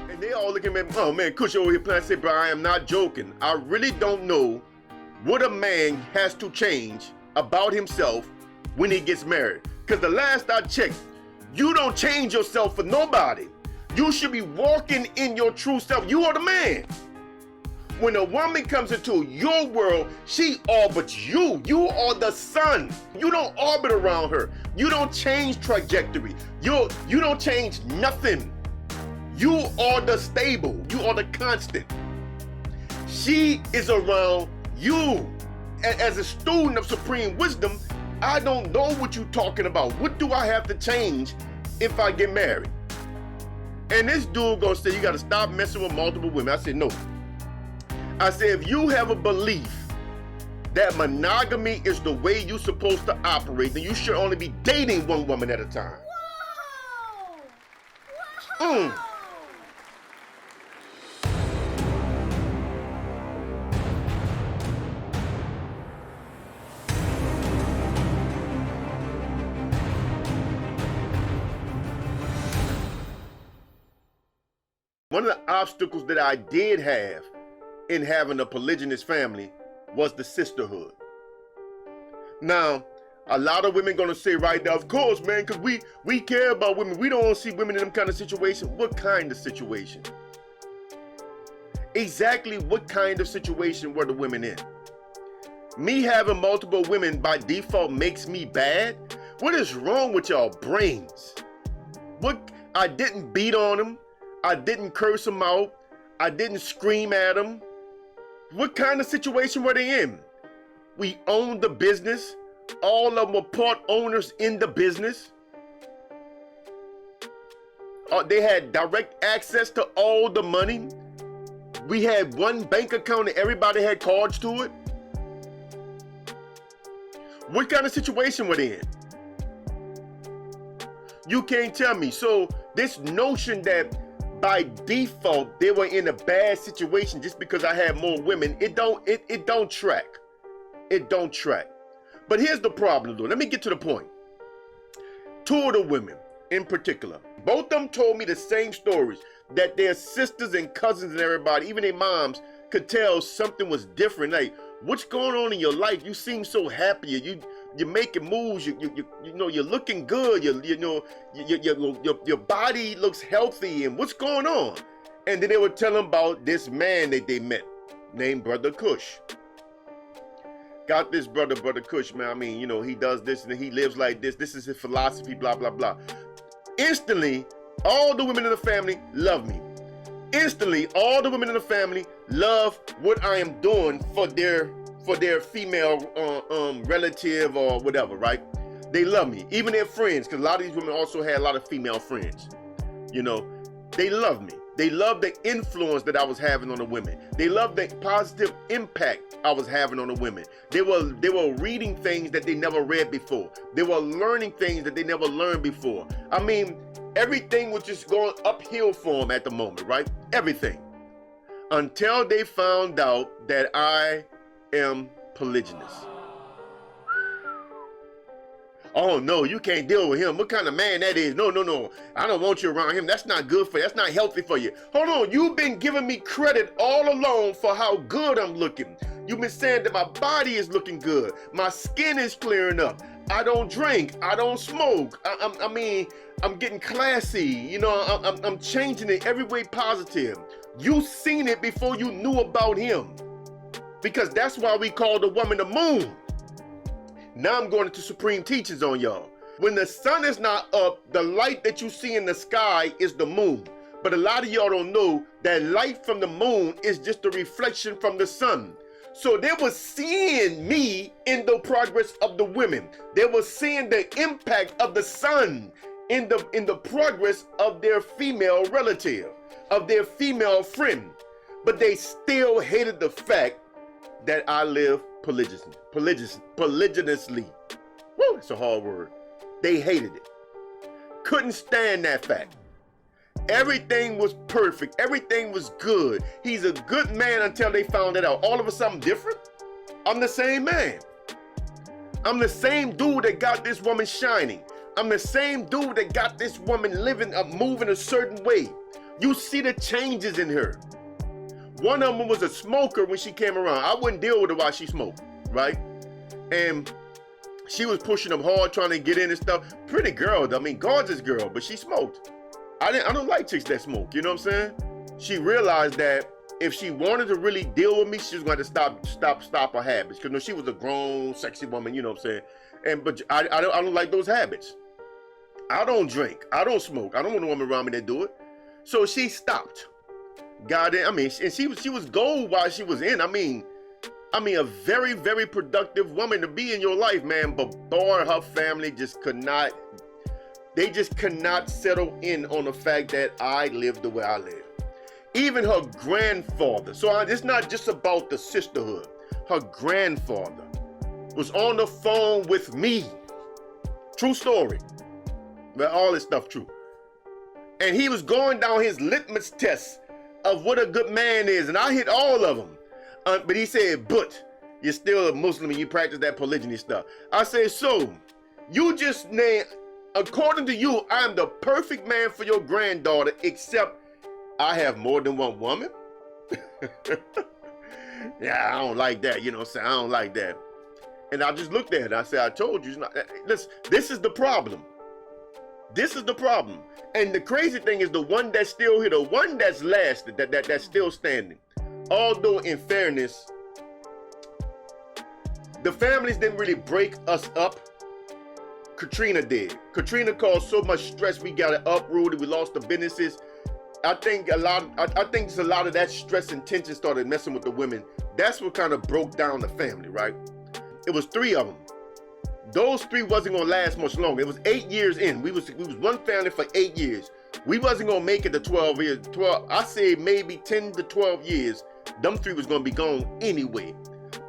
And they all looking at me, oh man, Kush over here playing. I say, bro, I am not joking. I really don't know what a man has to change about himself when he gets married. Because the last I checked, you don't change yourself for nobody. You should be walking in your true self. You are the man. When a woman comes into your world, she orbits you. You are the sun. You don't orbit around her. You don't change trajectory. You don't change nothing. You are the stable. You are the constant. She is around you. As a student of supreme wisdom, I don't know what you're talking about. What do I have to change if I get married? And this dude gonna say, you gotta stop messing with multiple women. I said, no. I said, if you have a belief that monogamy is the way you're supposed to operate, then you should only be dating one woman at a time. Whoa! Whoa! One of the obstacles that I did have in having a polygynous family was the sisterhood. Now, a lot of women gonna say right now, of course, man, because we care about women. We don't want to see women in them kind of situation. What kind of situation? Exactly what kind of situation were the women in? Me having multiple women by default makes me bad? What is wrong with y'all brains? What? I didn't beat on them. I didn't curse them out. I didn't scream at them. What kind of situation were they in? We owned the business. All of them were part owners in the business. They had direct access to all the money. We had one bank account and everybody had cards to it. What kind of situation were they in? You can't tell me. So this notion that by default they were in a bad situation just because I had more women, it don't track. It don't track. But here's the problem though. Let me get to the point. Two of the women in particular, both of them told me the same stories, that their sisters and cousins and everybody, even their moms, could tell something was different. Like, what's going on in your life? You seem so happy. You're making moves. You know, you're looking good. Your body looks healthy. And what's going on? And then they would tell them about this man that they met, named Brother Kush. Got this brother Kush, man. I mean, you know, he does this and he lives like this. This is his philosophy, blah, blah, blah. Instantly, all the women in the family love me. Instantly, all the women in the family love what I am doing for their female relative or whatever, right? They love me. Even their friends, because a lot of these women also had a lot of female friends. You know, they love me. They love the influence that I was having on the women. They love the positive impact I was having on the women. They were reading things that they never read before. They were learning things that they never learned before. I mean, everything was just going uphill for them at the moment, right? Everything. Until they found out that I am polygynous. Oh no, you can't deal with him. What kind of man that is? No. I don't want you around him. That's not good for you. That's not healthy for you. Hold on, you've been giving me credit all along for how good I'm looking. You've been saying that my body is looking good. My skin is clearing up. I don't drink. I don't smoke. I'm getting classy. You know, I'm changing it every way positive. You seen it before you knew about him. Because that's why we call the woman the moon. Now I'm going into supreme teachings on y'all. When the sun is not up, the light that you see in the sky is the moon. But a lot of y'all don't know that light from the moon is just a reflection from the sun. So they were seeing me in the progress of the women. They were seeing the impact of the sun in the progress of their female relative, of their female friend. But they still hated the fact that I live polygynously. Woo, it's a hard word. They hated it. Couldn't stand that fact. Everything was perfect. Everything was good. He's a good man until they found it out. All of a sudden, different? I'm the same man. I'm the same dude that got this woman shining. I'm the same dude that got this woman living, moving a certain way. You see the changes in her. One of them was a smoker when she came around. I wouldn't deal with her while she smoked, right? And she was pushing them hard, trying to get in and stuff. Pretty girl, I mean, gorgeous girl, but she smoked. I don't like chicks that smoke, you know what I'm saying? She realized that if she wanted to really deal with me, she was going to stop her habits. Because she was a grown, sexy woman, you know what I'm saying? But I don't like those habits. I don't drink. I don't smoke. I don't want a woman around me that do it. So she stopped. God, I mean, and she was gold while she was in. I mean, a very, very productive woman to be in your life, man. But boy, her family just could not. They just could not settle in on the fact that I live the way I live. Even her grandfather. So it's not just about the sisterhood. Her grandfather was on the phone with me. True story. But all this stuff true. And he was going down his litmus test of what a good man is. And I hit all of them. But he said, but you're still a Muslim and you practice that polygyny stuff. I said, so you just named, according to you, I'm the perfect man for your granddaughter, except I have more than one woman? Yeah, I don't like that, you know what I'm saying? I don't like that. And I just looked at it. I said, I told you, it's not, this is the problem. This is the problem. And the crazy thing is the one that's still here, the one that's lasted, that's still standing. Although in fairness, the families didn't really break us up. Katrina did. Katrina caused so much stress, we got it uprooted, we lost the businesses. I think a lot of that stress and tension started messing with the women. That's what kind of broke down the family, right? It was 3 of them. Those 3 wasn't gonna last much longer. It was 8 years in. We was one family for 8 years. We wasn't gonna make it to 12 years. I say maybe 10 to 12 years. Them 3 was gonna be gone anyway,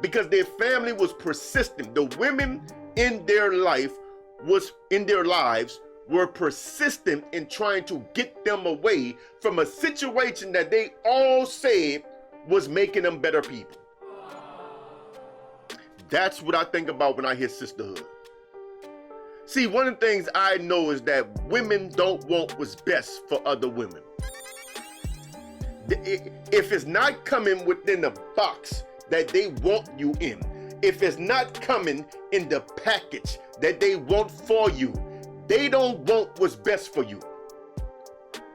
because their family was persistent. The women in their lives were persistent in trying to get them away from a situation that they all said was making them better people. That's what I think about when I hear sisterhood. See, one of the things I know is that women don't want what's best for other women. If it's not coming within the box that they want you in, if it's not coming in the package that they want for you, they don't want what's best for you.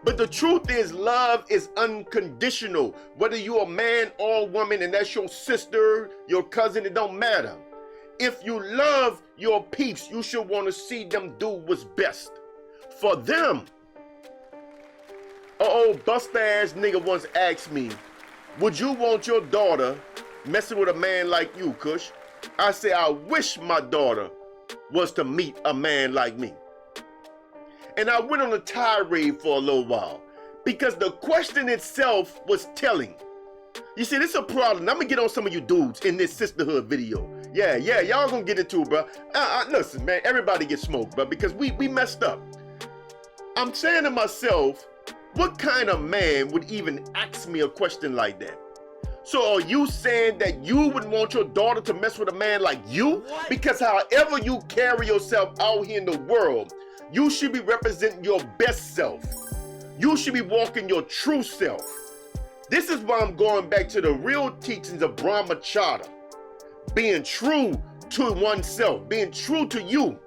But the truth is, love is unconditional. Whether you're a man or a woman and that's your sister, your cousin, it don't matter. If you love your peeps, you should want to see them do what's best for them. Old bust-ass nigga once asked me, would you want your daughter messing with a man like you, Kush? I say, I wish my daughter was to meet a man like me. And I went on a tirade for a little while because the question itself was telling. You see, this is a problem. I'm gonna get on some of you dudes in this sisterhood video. Yeah, y'all gonna get into it, bro. Listen, man, everybody gets smoked, bro, because we messed up. I'm saying to myself, what kind of man would even ask me a question like that? So are you saying that you would want your daughter to mess with a man like you? What? Because however you carry yourself out here in the world, you should be representing your best self. You should be walking your true self. This is why I'm going back to the real teachings of Brahmacharya. Being true to oneself, being true to you.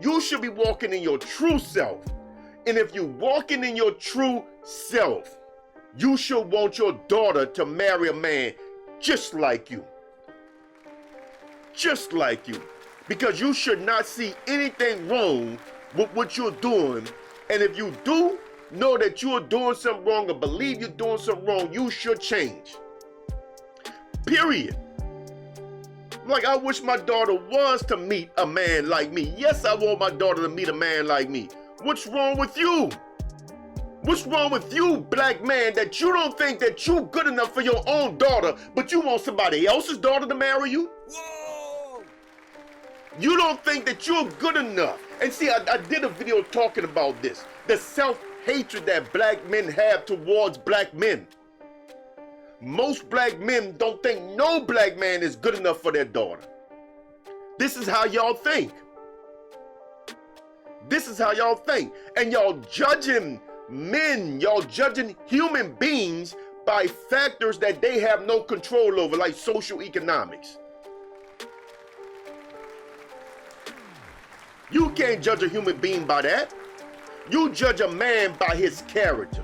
You should be walking in your true self. And if you're walking in your true self, you should want your daughter to marry a man just like you. Just like you. Because you should not see anything wrong with what you're doing. And if you do know that you're doing something wrong or believe you're doing something wrong, you should change. Period. Like, I wish my daughter was to meet a man like me. Yes, I want my daughter to meet a man like me. What's wrong with you? What's wrong with you, black man, that you don't think that you're good enough for your own daughter, but you want somebody else's daughter to marry you? Whoa! You don't think that you're good enough. And see, I did a video talking about this. The self-hatred that black men have towards black men. Most black men don't think no black man is good enough for their daughter. This is how y'all think. This is how y'all think. And y'all judging men, y'all judging human beings by factors that they have no control over, like social economics. You can't judge a human being by that. You judge a man by his character.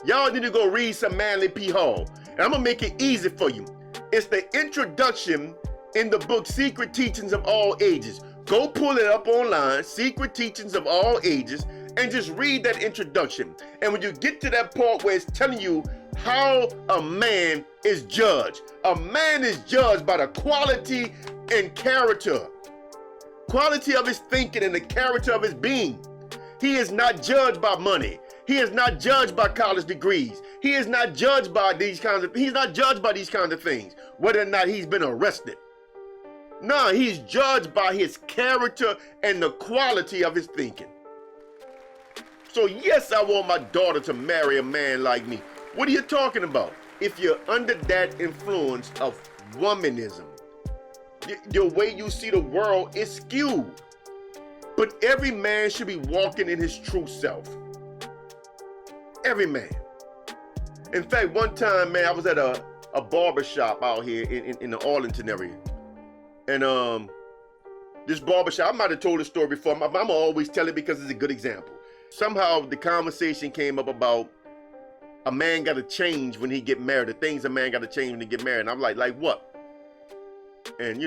Y'all need to go read some Manly P. Hall. And I'm going to make it easy for you. It's the introduction in the book Secret Teachings of All Ages. Go pull it up online, Secret Teachings of All Ages, and just read that introduction. And when you get to that part where it's telling you how a man is judged, a man is judged by the quality and character. Quality of his thinking and the character of his being. He is not judged by money. He is not judged by college degrees. He is not judged by these kinds of things, whether or not he's been arrested. No, he's judged by his character and the quality of his thinking. So yes, I want my daughter to marry a man like me. What are you talking about? If you're under that influence of womanism, the way you see the world is skewed. But every man should be walking in his true self. Every man. In fact, one time, man, I was at a barber shop out here in the Arlington area. And this barbershop, I might have told the story before. I'm always tell it because it's a good example. Somehow the conversation came up about a man got to change when he get married. The things a man got to change when he get married. And I'm like what? And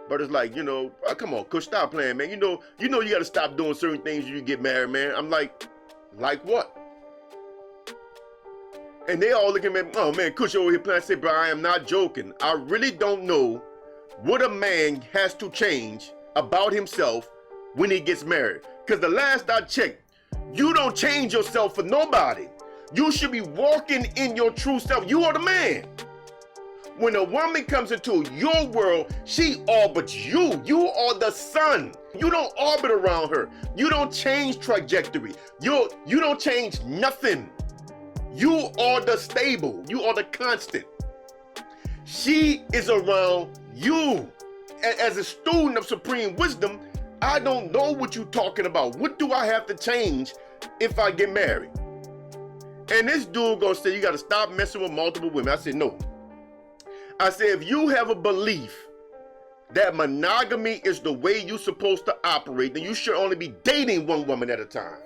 brother's like, oh, come on, Kush, stop playing, man. You know you got to stop doing certain things when you get married, man. I'm like what? And they all looking at me, oh man, Kush over here playing. I say, bro, I am not joking. I really don't know what a man has to change about himself when he gets married. Because the last I checked, you don't change yourself for nobody. You should be walking in your true self. You are the man. When a woman comes into your world, she orbits you. You are the sun. You don't orbit around her. You don't change trajectory. You don't change nothing. You are the stable. You are the constant. She is around you. As a student of supreme wisdom, I don't know what you're talking about. What do I have to change if I get married? And this dude gonna say, you gotta stop messing with multiple women. I said, no. I said, if you have a belief that monogamy is the way you're supposed to operate, then you should only be dating one woman at a time.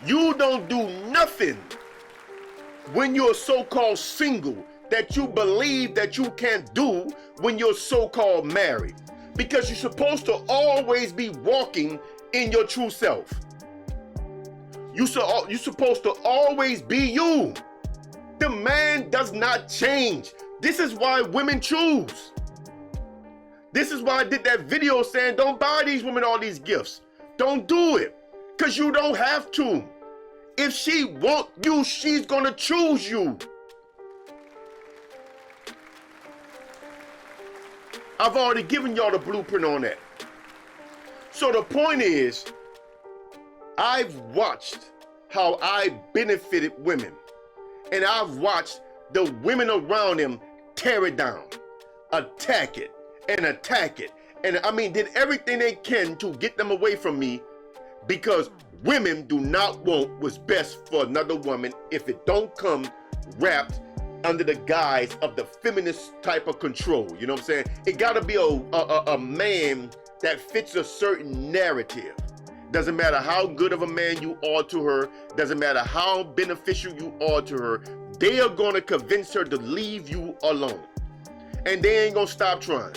You don't do nothing when you're so-called single that you believe that you can't do when you're so-called married. Because you're supposed to always be walking in your true self. You're supposed to always be you. The man does not change. This is why women choose. This is why I did that video saying don't buy these women all these gifts. Don't do it. Because you don't have to. If she wants you, she's going to choose you. I've already given y'all the blueprint on that. So the point is, I've watched how I benefited women. And I've watched the women around them tear it down, attack it, and attack it. And I mean, did everything they can to get them away from me, because women do not want what's best for another woman if it don't come wrapped under the guise of the feminist type of control. You know what I'm saying? It gotta be a man that fits a certain narrative. Doesn't matter how good of a man you are to her, doesn't matter how beneficial you are to her, they are gonna convince her to leave you alone. And they ain't gonna stop trying.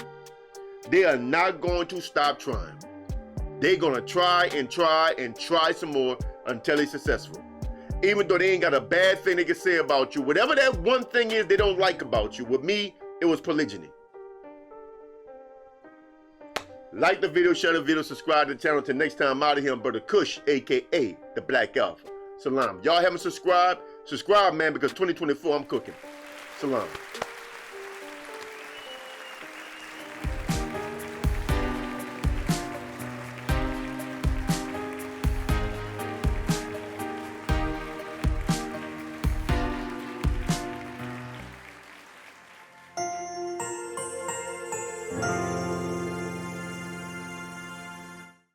They are not going to stop trying. They're gonna try and try and try some more until they're successful. Even though they ain't got a bad thing they can say about you. Whatever that one thing is they don't like about you. With me, it was polygyny. Like the video, share the video, subscribe to the channel. Till next time, I'm out of here. I'm Brother Kush, aka the Black Alpha. Salam. Y'all haven't subscribed? Subscribe, man, because 2024 I'm cooking. Salam.